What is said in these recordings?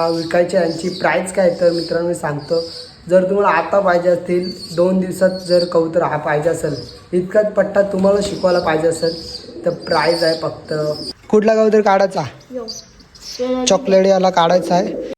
विकायचे यांची प्राईस काय तर मित्रांनो मी सांगतो. जर तुम्हाला आता पाहिजे असतील 2 दिवसात जर कबूतर हा पाहिजे असेल इतकाच पट्टा तुम्हाला शिकवायला पाहिजे असेल तर प्राईस आहे फक्त. कुठला कबूतर काढायचा? चॉकलेट याला काढायचा आहे.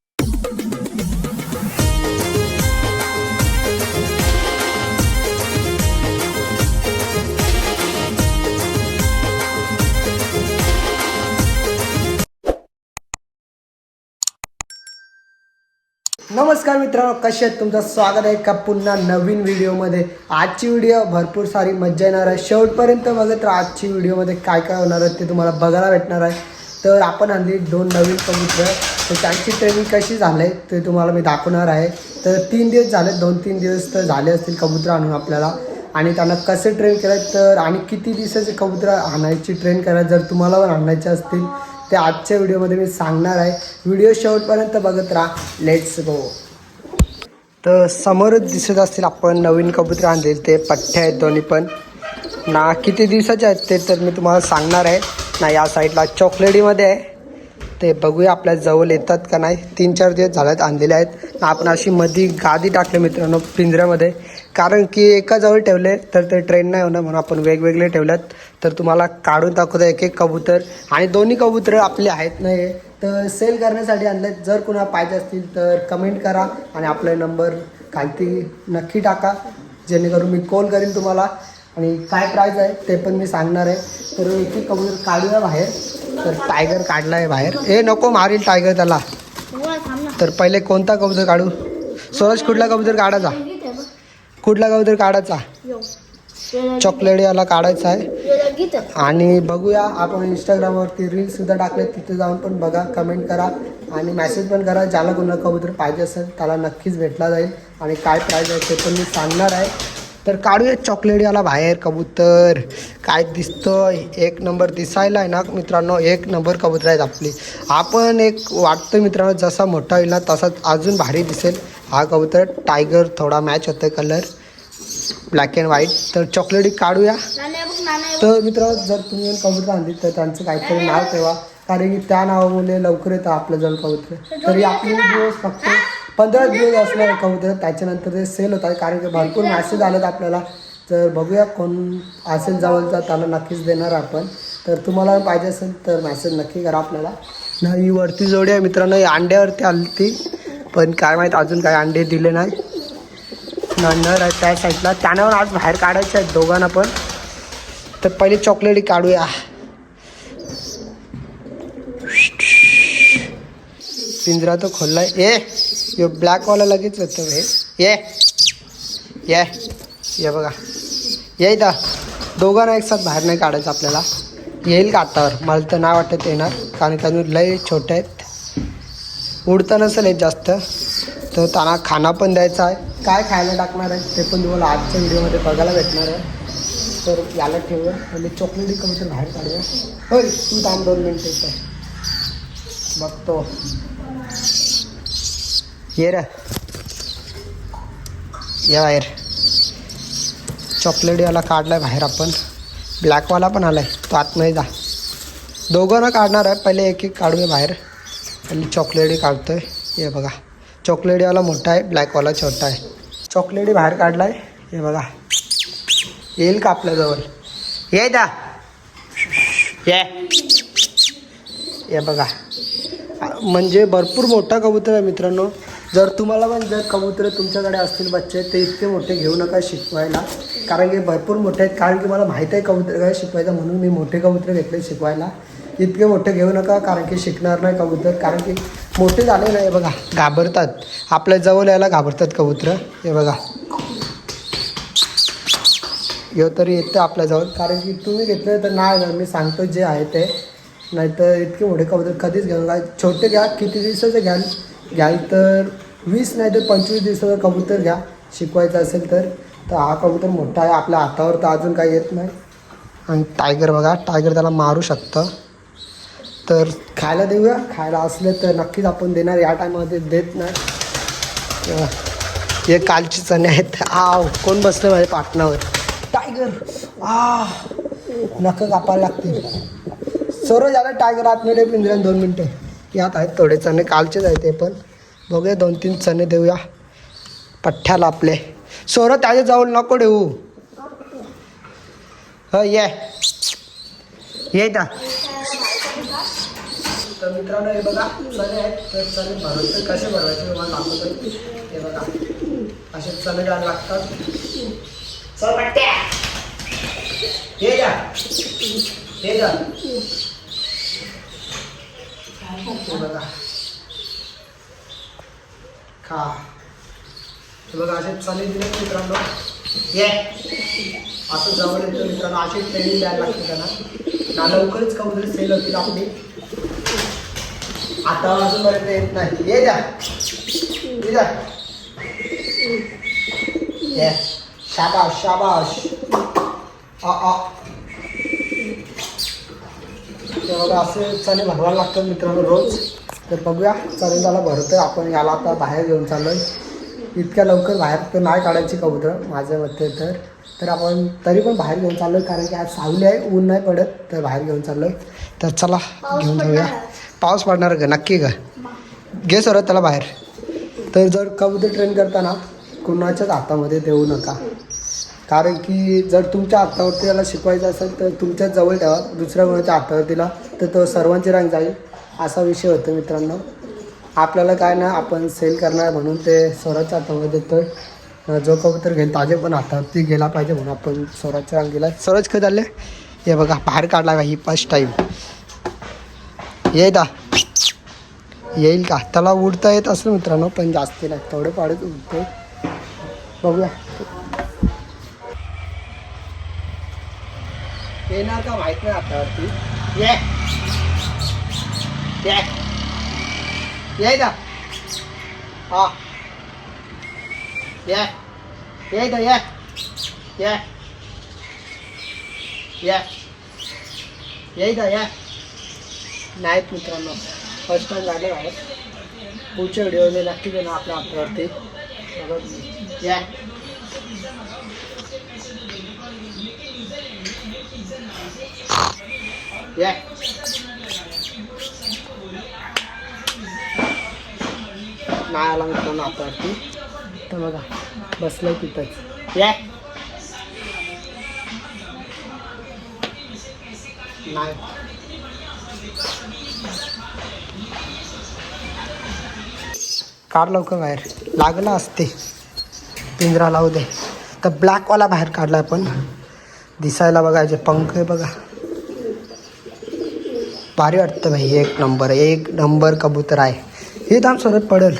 नमस्कार मित्रांनो, कसे आहेत? तुमचं स्वागत आहे का पुन्हा नवीन व्हिडिओमध्ये. आजची व्हिडिओ भरपूर सारी मज्जा येणार आहे. शेवटपर्यंत बघत राहा. आजची व्हिडिओमध्ये काय काय होणार आहे ते तुम्हाला बघायला भेटणार आहे. तर आपण आणली 2 नवीन कबूतर, तर त्यांची ट्रेनिंग कशी झाली आहे ते तुम्हाला मी दाखवणार आहे. तर 3 दिवस झाले, 2-3 दिवस तर झाले असतील कबूतर आणून आपल्याला. आणि त्यांना कसं ट्रेन केलं तर आणि किती दिवसाचे कबूतर आणायची ट्रेन करायला जर तुम्हाला पण आणायचे असतील ते आजच्या व्हिडिओमध्ये मी सांगणार आहे. व्हिडिओ शेवटपर्यंत बघत राहा. Let's go. तर समोरच दिसत असतील आपण नवीन कबूतर आणले, ते पठ्ठे आहेत दोन्ही पण ना. किती दिवसाचे आहेत ते तर मी तुम्हाला सांगणार आहे ना. या साईडला चॉकलेटीमध्ये आहे, ते बघूया आपल्या जवळ येतात का नाही. 3-4 दिवस झाल्यात आणलेले आहेत ना. आपण अशी मध्ये गादी टाकले मित्रांनो पिंजऱ्यामध्ये, कारण की एका जवळ ठेवले तर ते ट्रेन नाही होणार म्हणून आपण वेगवेगळे ठेवल्यात. तर तुम्हाला काढून दाखवतो एक एक कबूतर. आणि दोन्ही कबूतर आपले आहेत नाही तर सेल करण्यासाठी आणले. जर कुणा पाहिजे असतील तर कमेंट करा आणि आपला नंबर खालती नक्की टाका, जेणेकरून मी कॉल करीन तुम्हाला. आणि काय प्राईज आहे ते पण मी सांगणार आहे. तर एक एक कबूतर काढूया बाहेर. तर टायगर काढला आहे बाहेर. नको मारील टायगर त्याला. तर पहिले कोणता कबूतर काढू? सूरज कुठला कबूतर काढायचा? कुठला कबूतर काढायचा? चॉकलेट याला काढायचा आहे. आणि बघूया, आपण इंस्टाग्रामवरती रील्ससुद्धा टाकले, तिथे जाऊन पण बघा, कमेंट करा आणि मेसेज पण करा. ज्याला कोणाला कबूतर पाहिजे असेल त्याला नक्कीच भेटला जाईल. आणि काय प्राईज आहे ते पण मी सांगणार आहे. तर काढूया चॉकलेट याला बाहेर कबूतर. काय दिसतोय एक नंबर दिसायला आहे ना मित्रांनो. एक नंबर कबूतर आहेत आपली. आपण एक वाटतं मित्रांनो जसा मोठा होईल ना तसाच अजून भारी दिसेल हा कबूतर. टायगर थोडा मॅच होतं कलर, ब्लॅक अँड व्हाईट. तर चॉकलेटी काढूया. तर मित्रांनो जर तुम्ही कबूतर आणली तर त्यांचं काहीतरी नाव ठेवा, कारण की त्या नावामुळे लवकर येतं आपल्याजवळ कबूतर. तरी आपले दिवस फक्त 15 दिवस असणार कबूतर, त्याच्यानंतर ते सेल होत आहे. कारण की भरपूर मॅसेज आलेत आपल्याला. तर बघूया कोण असेल जवळचा त्याला नक्कीच देणार आपण. तर तुम्हाला पाहिजे असेल तर मॅसेज नक्की करा आपल्याला. ना ही वरती जोडी आहे मित्रांनो, ही अंड्यावरती आली ती, पण काय माहीत अजून काय अंडे दिले नाही. नंतर आहे त्या साईडला, त्यानावर आज बाहेर काढायचे आहेत दोघांना पण. तर पहिले चॉकलेटी काढूया. पिंजरा तो खोलला आहे. यो ब्लॅकवाला लगेच होतं हे. ये बघा, ये इथं. दोघांना एक साथ बाहेर नाही काढायचं आपल्याला. येईल का आतावर? मला तर नाही वाटत येणार, कारण की लय छोटे आहेत, उडता नसेल येत जास्त. तर त्यांना खाना पण द्यायचा आहे. काय खायला टाकणार आहे ते पण तुम्हाला आजच्या व्हिडिओमध्ये बघायला भेटणार आहे. तर याला ठेवूया आणि चॉकलेटी कबूतर बाहेर काढूया. होय तू थांब 2 मिनटं इथं बघतो. ये रे, ये बाहेर. चॉकलेटीवाला काढला आहे बाहेर आपण. ब्लॅकवाला पण आला आहे, तो आतमध्ये जा. दोघांना काढणार आहे. पहिले एक एक काढूया बाहेर. पहिले चॉकलेटी काढतो आहे. हे बघा, चॉकलेटीवाला मोठा आहे, ब्लॅकवाला छोटा आहे. चॉकलेटी बाहेर काढला आहे. हे बघा, येईल का आपल्याजवळ? ये दा, ये बघा. म्हणजे भरपूर मोठा कबूतर आहे मित्रांनो. जर तुम्हाला पण जर कबूतर तुमच्याकडे असतील बच्चे, ते इतके मोठे घेऊ नका शिकवायला, कारण की भरपूर मोठे आहेत. कारण की मला माहीत आहे कबूतर काय शिकवायचं, म्हणून मी मोठे कबूतर घेतले शिकवायला. इतके मोठे घेऊ नका, कारण की शिकणार नाही कबूतर. कारण की मोठे झाले नाही बघा, घाबरतात, आपल्या जवळ यायला घाबरतात कबूतर. हे बघा, यो तरी येतं आपल्याजवळ, कारण की तुम्ही घेतलं तर नाही मी सांगतो जे आहे ते. नाहीतर इतके मोठे कबूतर कधीच घेऊ नका. छोटे घ्या. किती दिवसाचं घ्याल तर 20 नाही तर 25 दिवसाचं कबूतर घ्या शिकवायचं असेल तर. हा कबूतर मोठा आहे, आपल्या हातावर तर अजून काही येत नाही. आणि टायगर बघा, टायगर त्याला मारू शकतं. तर खायला देऊया. खायला असले तर नक्कीच आपण देणार, या टायमामध्ये देत नाही. हे कालचे चणे आहेत. कोण बसलं माझ्या पाटणावर? टायगर. नखं कापायला लागतील. सर्व झालं टायगर आतमध्ये पिंजऱ्यात. 2 मिनटं यात आहेत थोडे चणे, कालचेच आहेत ते पण. बघूया 2-3 चणे देऊया पठ्ठ्याला आपले. सोरं त्याच्या जवळ नको देऊ. हो ये तर मित्रांनो हे बघा चणे आहेत. तर चणे भरवते कसे भरवायचे तुम्हाला दाखवतो. हे बघा असे चणे द्यायला लागतात. चल पट्ट्या हे जा हे जा. हे बघा खा. हे बघा असे चणे दिले मित्रांनो. ये आता जवळ येतो मित्रांनो. अशी ट्रेनिंग द्यायला लागते त्यांना ना. लवकरच कबूतर सेल होतील आपली. आता अजूनपर्यंत येत नाही. ये द्या ये. शाबाश शाबाश. ते बघा असे चणे भरवायला लागतात मित्रांनो रोज. तर बघूया चणे त्याला भरतोय आपण. याला आता बाहेर घेऊन चाललोय. इतक्या लवकर बाहेर तर नाही काढायची कबूतर माझ्या मते. तर आपण तरी पण बाहेर घेऊन चाललोय कारण की आज सावली आहे, ऊन नाही पडत. तर बाहेर घेऊन चाललोय. तर चला घेऊन जाऊया. पाऊस पडणार का? नक्की का? घे सरळ त्याला बाहेर. तर जर कबूतर ट्रेन करताना कुणाच्याच हातामध्ये देऊ नका. कारण की जर तुमच्या हातावरती त्याला शिकवायचं असेल तर तुमच्याच जवळ ठेवा. दुसऱ्या कोणाच्या हातावर दिला तर तो सर्वांची रांग जाईल. असा विषय होतो मित्रांनो. आपल्याला काय ना आपण सेल करणार म्हणून ते स्वराच्या हातामध्ये देतो. जो कबूतर घेईल ताजे पण हातावरती गेला पाहिजे म्हणून आपण स्वराच्या रांग गेला. स्वराज कधी आले? हे बघा बाहेर काढला का? ही फर्स्ट टाईम येईल का? त्याला उडता येत असं मित्रांनो पण जास्ती नाही. थोडं पाडत उडते. बघूया येणार का माहीत नाही हातावरती. ये दा हा ये दा ये दा नाहीत मित्रांनो. फर्स्ट टाइम झाले बाहेर. पुढच्या व्हिडिओमध्ये नक्की देणार आपल्या हातावरती. या नाही आला मित्रांनो हातावरती. तर बघा बसलं तिथंच. या नाही काढ लवकर बाहेर. लागला असते पिंजरा लावू दे. तर ब्लॅकवाला बाहेर काढला आपण. दिसायला बघायचे पंख आहे बघा. भारी वाटतं भाई. एक नंबर कबूतर आहे. हे दाम सरत पडेल.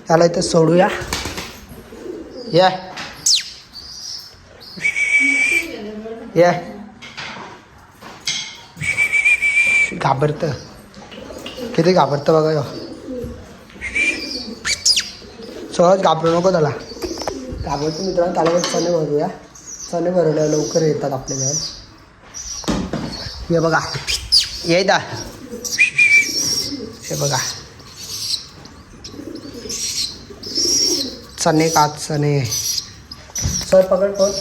याला इथं सोडूया. या घाबरतं किती घाबरतं बघा. यो सहज घाबरू नको त्याला. घाबरतो मित्रांनो. त्याला पण चणे भरूया. चणे भरवल्या लवकर येतात आपल्या घरी. हे बघा ये दा. हे बघा चणे का चणे. सर पकड कोण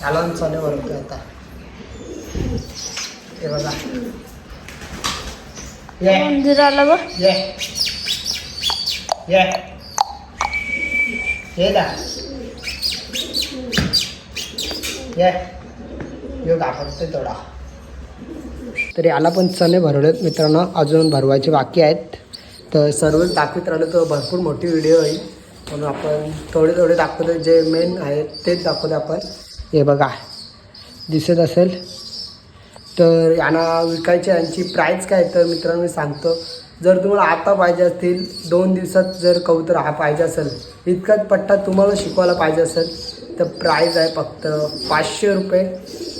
याला चणे भरवतो आता. हे बघा मंदिराला बघ. ये दा यो घाबरतोय थोडा. तर याला पण चणे भरवलेत मित्रांनो. अजून भरवायचे बाकी आहेत. तर सर्वच दाखवत राहिलं तर भरपूर मोठी व्हिडिओ होईल म्हणून आपण थोडे दाखवतो. जे मेन आहेत तेच दाखवतो आपण. हे बघा दिसत असेल. तर यांना विकायचे यांची प्राईस काय तर मित्रांनो मी सांगतो. जर तुम्हाला आता पाहिजे असतील 2 दिवसात जर कबूतर हा पाहिजे असेल इतकाच पट्टा तुम्हाला शिकवायला पाहिजे असेल तर प्राईज आहे फक्त 500 रुपये.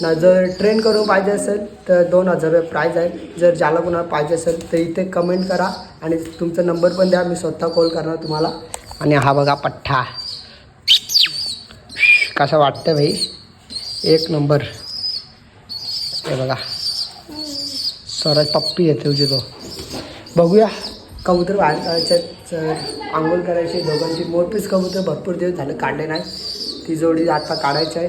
ना जर ट्रेन करून पाहिजे असेल तर 2000 रुपये प्राईज आहे. जर ज्याला कोणाला पाहिजे असेल तर इथे कमेंट करा आणि तुमचा नंबर पण द्या. मी स्वतः कॉल करणार तुम्हाला. आणि हा बघा पठ्ठा कसा वाटतं भाई. एक नंबर. हे बघा स्वराज पप्पी येते तुझी. तो बघूया कबूतर बाहेर काढायचे. आंघोळ करायची दोघांची. मोठीच कबूतर भरपूर दिवस झाले काढले नाही. ती जोडी आता काढायची आहे.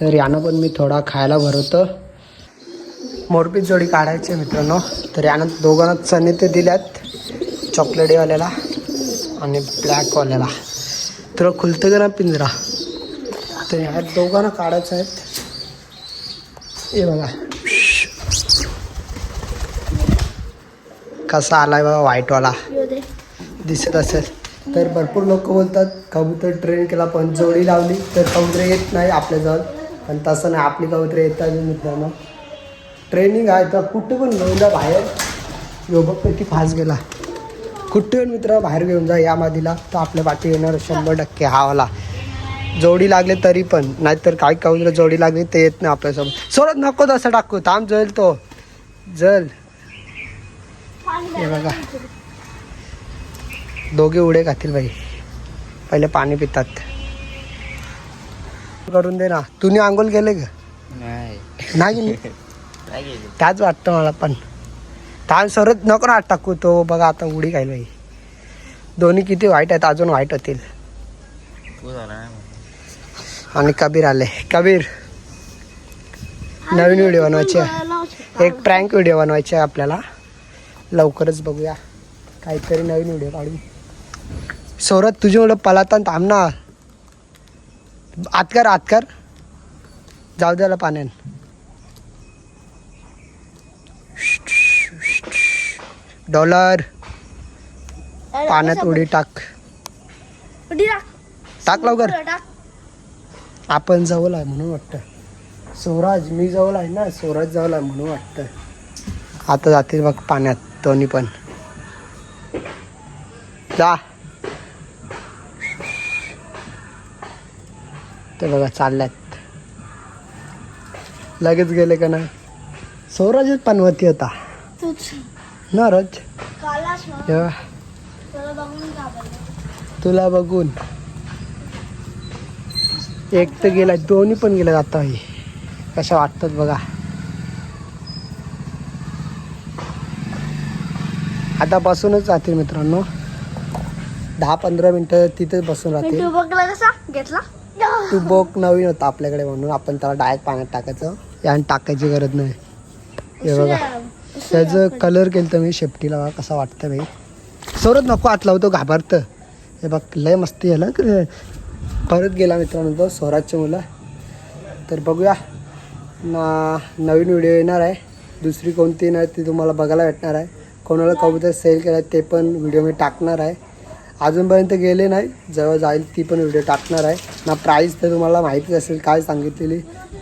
तर यानं पण मी थोडा खायला भरवतो. मोरपीस जोडी काढायची आहे मित्रांनो. तर यानं दोघांना चणे ते दिल्यात, चॉकलेटीवाल्याला आणि ब्लॅकवाल्याला. तुला खुलतं का ना पिंजरा. तर ह्या दोघांना काढायचं आहेत. हे बघा कसा आलाय बघा व्हाईटवाला दिसत असेल. तर भरपूर लोक बोलतात कबूतर ट्रेन केला पण जोडी लावली तर कबूतर येत नाही आपल्याजवळ. पण तसं नाही, आपली कबूतर येतात मित्रांनो. ट्रेनिंग आहे तर कुठे पण घेऊन जा बाहेर. यो बघ किती फास्ट गेला. कुठे पण मित्र बाहेर घेऊन जा या मादीला तर आपल्या पाठी येणार 100% हावाला. जोडी लागले तरी पण, नाहीतर काही कबूतर जोडी लागली ते येत नाही आपल्यासोबत. सोडत नको तसं टाकू, थांब जल तो जल. हे बघा दोघे उडे खातील बाई. पहिले पाणी पितात. करून दे ना. तुम्ही आंघोळ केले का? नाही त्याच वाटतं मला पण. ताण सरत नको ना टाकू. तो बघा आता उडी खाईल बाई. दोन्ही किती वाईट आहेत, अजून वाईट होतील. आणि कबीर आले. कबीर नवीन व्हिडिओ बनवायची आहे. एक प्रँक व्हिडिओ बनवायची आहे आपल्याला. लवकरच बघूया काहीतरी नवीन व्हिडिओ काढू. सौरभ तुझे एवढं पलाता थांब ना. आत कर जाऊ द्याला पाण्यान. डॉलर पाण्यात उडी टाक लवकर. आपण जवळ आहे म्हणून वाटतं. स्वराज मी जवळ आहे ना, स्वराज जवळ आहे म्हणून वाटतं. आता जातील बघ पाण्यात दोन्ही पण. जा. ते बघा चालल्यात. लगेच गेले का नाही. स्वराजच पनवती होता ना रोज. तुला बघून एक तर गेला, दोन्ही पण गेले. आता कशा वाटतात बघा. आता बसूनच जातील मित्रांनो. 10-15 मिनिटं तिथे बसून राहतील. टुबोक नवीन होता आपल्याकडे म्हणून आपण त्याला डायरेक्ट पाण्यात टाकायचं. याने टाकायची गरज नाही. हे बघा त्याचं कलर केलं तर मी शेपटीला. बघा कसा वाटतं बाई. सोरत नको आत लावतो, घाबरतं. हे बघ लय मस्ती झालं. परत गेला मित्रांनो तो स्वराजच्या मुलं. तर बघूया ना. नवीन व्हिडिओ येणार आहे. दुसरी कोणती नाही ती तुम्हाला बघायला भेटणार आहे. कोणाला कबूतर सेल केला ते पण व्हिडिओ मी टाकणार आहे. अजूनपर्यंत गेले नाही, जेव्हा जाईल ती पण व्हिडिओ टाकणार आहे ना. प्राईस तर तुम्हाला माहितीच असेल काय सांगितलेली.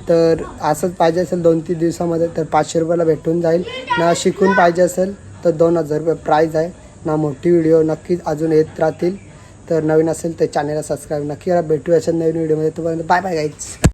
तर असंच पाहिजे असेल 2-3 दिवसामध्ये तर 500 रुपयाला भेटून जाईल ना. शिकून पाहिजे असेल तर 2000 रुपये प्राईज आहे ना. मोठी व्हिडिओ नक्कीच अजून येत राहतील. तर नवीन असेल तर चॅनलला सबस्क्राईब नक्की करा. भेटूया अशा नवीन व्हिडिओमध्ये. तोपर्यंत बाय बाय गाईज.